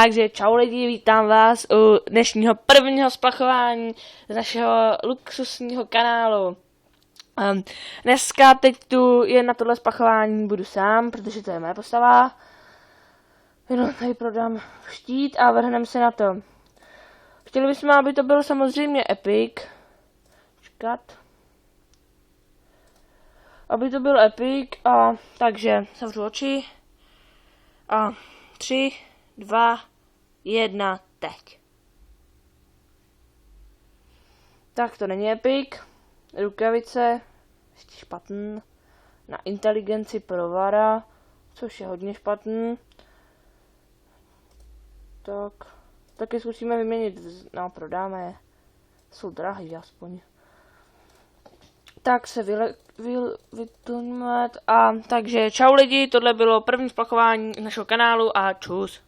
Takže čau lidi, vítám vás u dnešního prvního splachování z našeho luxusního kanálu. Dneska teď tu je na tohle splachování budu sám, protože to je moje postava. Jenom tady prodám štít a vrhneme se na to. Chtěli bychom, aby to bylo samozřejmě epic. Čekat. Aby to byl epic a takže zavřu oči. A 3, 2, 1, teď. Tak to není epic. Rukavice, ještě špatný. Na inteligenci provara, což je hodně špatný. Tak, taky zkusíme vyměnit, no prodáme je. Jsou drahý aspoň. Tak se vytuníme a takže čau lidi, tohle bylo první splachování našeho kanálu a čus.